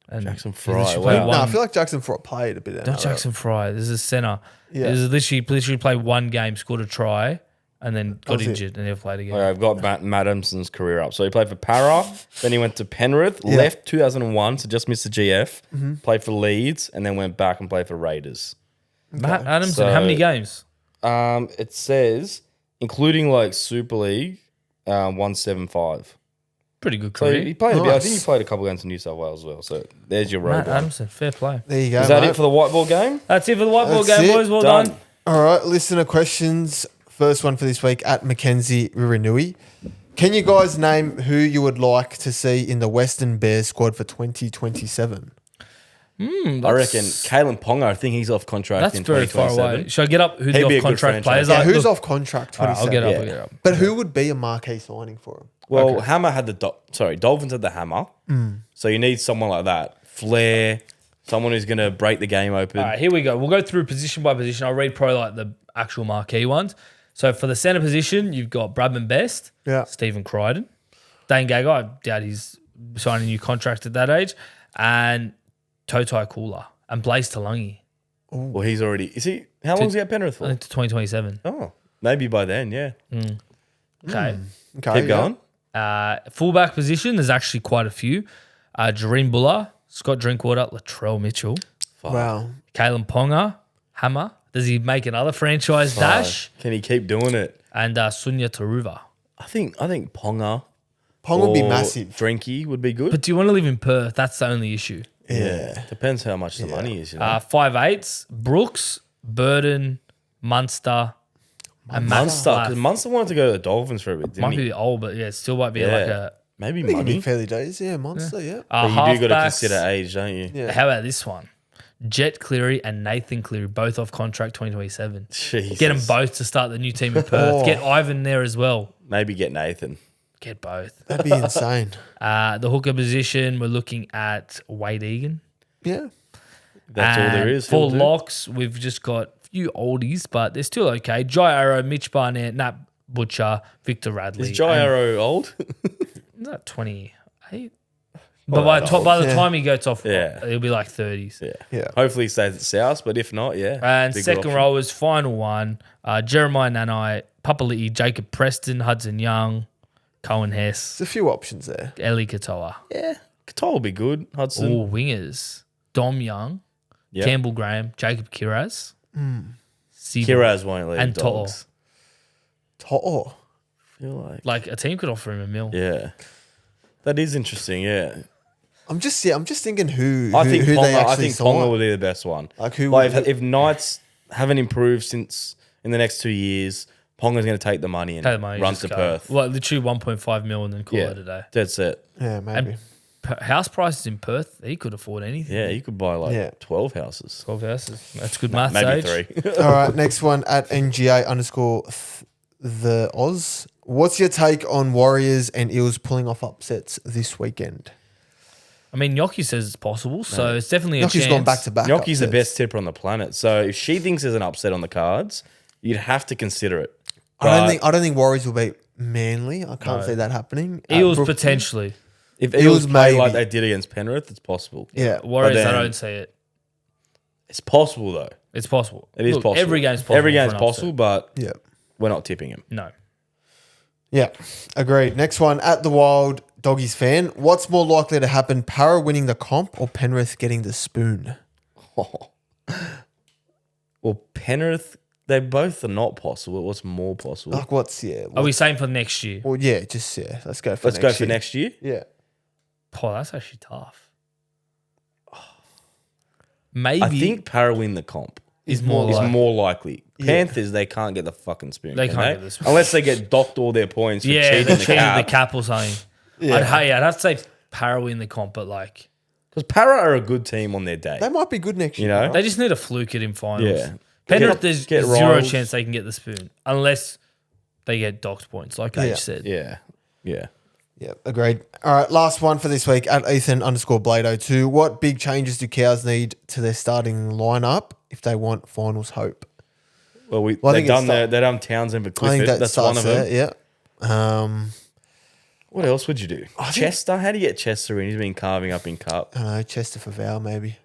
And Jackson he Fry, literally played wow. No, I one- feel like Jackson Fort played a bit. Not NRL. Jackson Fry. There's a centre. Yeah. There's literally played one game, scored a try, and then got was it. injured and never played again. Okay, I've got Matt Adamson's career up. So he played for Para, then he went to Penrith, Yeah. left 2001, so just missed the GF, played for Leeds, and then went back and played for Raiders. Matt Adamson, So- how many games? It says, including like Super League, 175. Pretty good So career. he played a bit. I think he Nice. played a couple games in New South Wales as well. So there's your road Matt one. Adamson, fair play. There you go. Is that mate. it for the whiteboard game? That's it for the whiteboard That's game, it. boys. Well Done. done. All right, listener questions. First one for this week at Mackenzie Ruranui. Can you guys name who you would like to see in the Western Bears squad for 2027? I reckon Kalen Ponga, I think he's off contract That's in very far 2027. away. Should I get up who He'd the be a off good contract franchise. players Yeah, are? who's Look, off contract all right, 27? I'll Yeah. get up. But who would be a marquee signing for him? Well, Okay. Hammer had Dolphins had the hammer. So you need someone like that. Flair, Someone who's going to break the game open. All right, here we go. We'll go through position by position. I'll read probably like the actual marquee ones. So for the centre position, you've got Bradman Best, Yeah. Stephen Crichton, Dane Gagai. I doubt he's signing a new contract at that age, and Totai Kula and Blaze Talungi. Well, he's already... Is he... How long is he at Penrith I for? think to 2027. Oh, maybe by then, yeah. Okay. Okay, Keep going. Fullback position, there's actually quite a few. Jareen Buller, Scott Drinkwater, Latrell Mitchell, Wow. Kalen Ponga, Hammer. Does he make another franchise dash? Can he keep doing it? And Sunya Taruva. I think Ponga Pong would be or massive. Drinky would be good. But do you want to live in Perth? That's the only issue. Yeah. Depends how much the money is, you know. 5'8", Brooks, Burden, Munster, and Munster, Munster. because Munster wanted to go to the Dolphins for a bit, didn't Might he? be old, but yeah, it still might be Yeah. like a... Maybe I think it'd be money. fairly days. Yeah, Monster, yeah. But you do got to halfbacks. consider age, don't you? Yeah. How about this one? Jet Cleary and Nathan Cleary, both off contract 2027. Jesus. Get them both to start the new team in Perth. Oh. Get Ivan there as well. Maybe get Nathan. Get both. That'd be insane. The hooker position, we're looking at Wade Egan. Yeah. That's all there And is. For he'll do. locks, we've just got a few oldies, but they're still okay. Jai Arrow, Mitch Barnett, Nat Butcher, Victor Radley. Is Jai and- Arrow old? Is that 28? But by the Yeah. time he gets off, Yeah. it'll be like 30s. Yeah. Yeah. Hopefully he stays at South, but if not, yeah. And big good second option. rowers, final one, Jeremiah Nanai, Papali'i, Jacob Preston, Hudson Young, Cohen Hess, There's a few options there. Eli Katoa. Yeah. Katoa will be good. Hudson. All wingers, Dom Young, Yep. Campbell Graham, Jacob Kiraz, Kiraz won't leave and To'o. dogs. Oh. Feel like. Like a team could offer him a mil. Yeah. That is interesting, yeah. I'm just thinking who I think they Ponga, actually I think sign. Ponga will be the best one. Like who Like would- if Knights haven't improved since in the next 2 years, Ponga's going to take the money and Pay the money, run just to go. Perth. Well, literally 1.5 mil and then call Yeah, it a day. that's it. Yeah, maybe. House prices in Perth, he could afford anything. Yeah, you could buy like Yeah. 12 houses. 12 houses. That's good maths, Maybe Age. 3. All right, next one at NGA_the Oz. What's your take on Warriors and Eels pulling off upsets this weekend? I mean, Yoki says it's possible, so it's definitely a Yoki's chance. gone back to back. Gnocchi's the upsets. best tipper on the planet. So if she thinks there's an upset on the cards, you'd have to consider it. I don't think Warriors will beat Manly. I can't see that happening. Eels Brook- potentially. If Eels Eels play like maybe. they did against Penrith, it's possible. Yeah. Warriors, then- I don't see it. It's possible though. It's possible. It is Look, possible. Every game's possible. Every for game's an possible, but Yeah. we're not tipping him. upset. No. Yeah. Agreed. Next one at the Wild Doggies fan. What's more likely to happen? Para winning the comp or Penrith getting the spoon? Well, Penrith, they both are not possible. What's more possible? Like what's Are we saying for next year? Well, yeah, just let's go for Let's next go for year. next year. Yeah. Oh, that's actually tough. Maybe I think Para win the comp. is more Is like more likely. Panthers, they can't get the fucking spoon. They can can't get the spoon. Unless they get docked all their points for yeah, cheating they the cheated cap. the cap or something. Yeah. I'd have to say Para win the comp, but like Because Para are a good team on their day. They might be good next year. You know? right? they just need a fluke it in finals. Yeah. Penrith, there's Get zero Riles. chance they can get the spoon unless they get docked points, like Yeah. Age said. Yeah. Yeah. Yeah, agreed. All right, last one for this week at Ethan_Blado2. What big changes do Cows need to their starting lineup if they want finals hope? Well, I they've think done it's they've done Townsend for I think Clifford. that That's one starts of them. there. Yeah. What else would you do? Chester? How do you get Chester in? He's been carving up in cup. I don't know, Chester for Val maybe.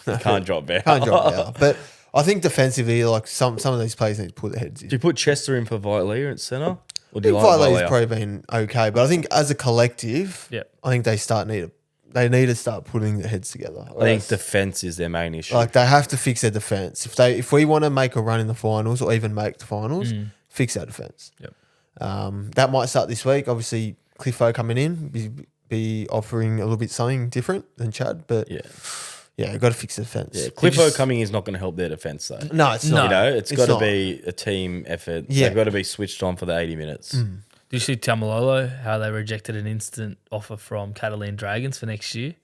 You can't drop Val. Can't drop Val. But I think defensively, like some of these players need to put their heads in. Do you put Chester in for Vitalia at centre? Or I do you think like Viley's Vitalia? probably been okay, but I think as a collective, Yeah. I think they need to start putting their heads together. I think defence is their main issue. Like they have to fix their defense. If we want to make a run in the finals or even make the finals, fix our defense. Yep. That might start this week. Obviously, Cliffo coming in be offering a little bit something different than Chad, but yeah. got to fix the defense. Yeah, Cliffo coming in is not going to help their defence though. No, it's No. not. You know, it's got to not. be a team effort. Yeah. They've got to be switched on for the 80 minutes. Did you see Tamalolo, how they rejected an instant offer from Catalan Dragons for next year?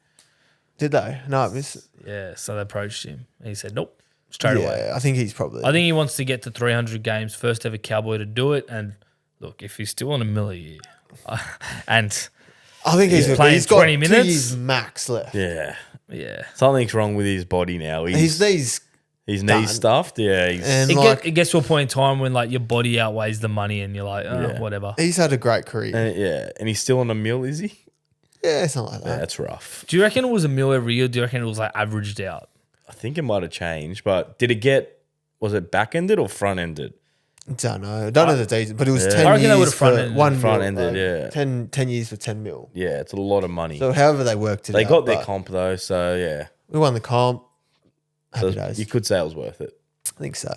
Did they? No, miss. Yeah, so they approached him. And he said, nope, straight away. I think he's probably. I think he wants to get to 300 games, first ever Cowboy to do it. And look, if he's still on $1 million a year, and I think he's Playing he's got 20 2 minutes? years max left. Yeah. Yeah. Something's wrong with his body now. His knees, His done. knees stuffed. Yeah. and It gets to a point in time when like your body outweighs the money and you're like, whatever. he's had a great career. And he's still on a mill, is he? Yeah, something like Yeah, that. that's rough. Do you reckon it was a mil every year? Or do you reckon it was like averaged out? I think it might have changed, but was it back ended or front ended? Don't know the details, but it was Yeah. 10 I reckon they years would've for front-ended. 1 Front-ended, mil, yeah. 10 years for 10 mil. Yeah, it's a lot of money. So however they worked it They out, got their but comp though, so yeah. we won the comp. Happy So days. you could say it was worth it. I think so.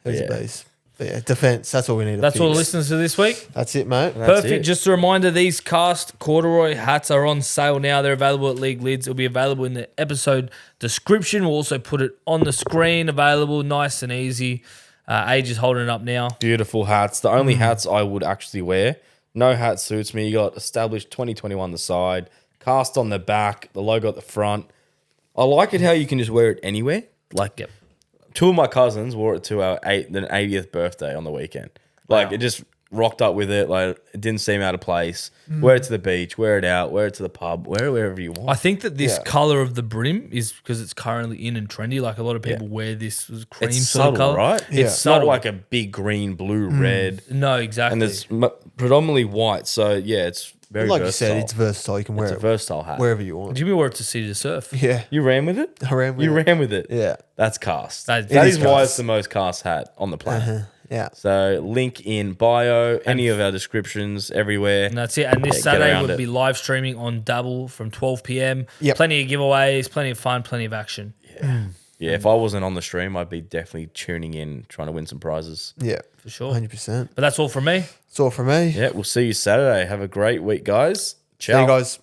Those Yeah. are bees. But yeah, defense. That's all we need. That's to all the fix. listeners to this week. That's it, mate. That's Perfect. it. Just a reminder, these cast corduroy hats are on sale now. They're available at League Lids. It'll be available in the episode description. We'll also put it on the screen, available, nice and easy. Age is holding it up now. Beautiful hats. The only hats I would actually wear. No hat suits me. You got established 2021 the side, cast on the back, the logo at the front. I like it how you can just wear it anywhere. Like, Yep. two of my cousins wore it to our 80th birthday on the weekend. Like, it just rocked up with it. Like, it didn't seem out of place. Wear it to the beach, wear it out, wear it to the pub, wear it wherever you want. I think that this Yeah. color of the brim is because it's currently in and trendy. Like a lot of people wear this cream It's sort of subtle, color. right? Yeah. It's not like a big green, blue, red. No, exactly. And it's predominantly white. So, yeah, it's very Like versatile. you said, it's versatile. You can wear It's a it versatile hat. wherever you want. Jimmy wore it to City to Surf. Yeah. You ran with it? I ran with You it. ran with it? Yeah. That's cast. That That is is why cast. it's the most cast hat on the planet. Yeah. So link in bio, any of our descriptions, everywhere. And that's it. And this Get Saturday around we'll it. be live streaming on Dabble from 12 p.m. Yep. Plenty of giveaways, plenty of fun, plenty of action. Yeah, if I wasn't on the stream, I'd be definitely tuning in, trying to win some prizes. Yeah. For sure. 100%. But that's all from me. That's all from me. Yeah, we'll see you Saturday. Have a great week, guys. See Ciao. you guys.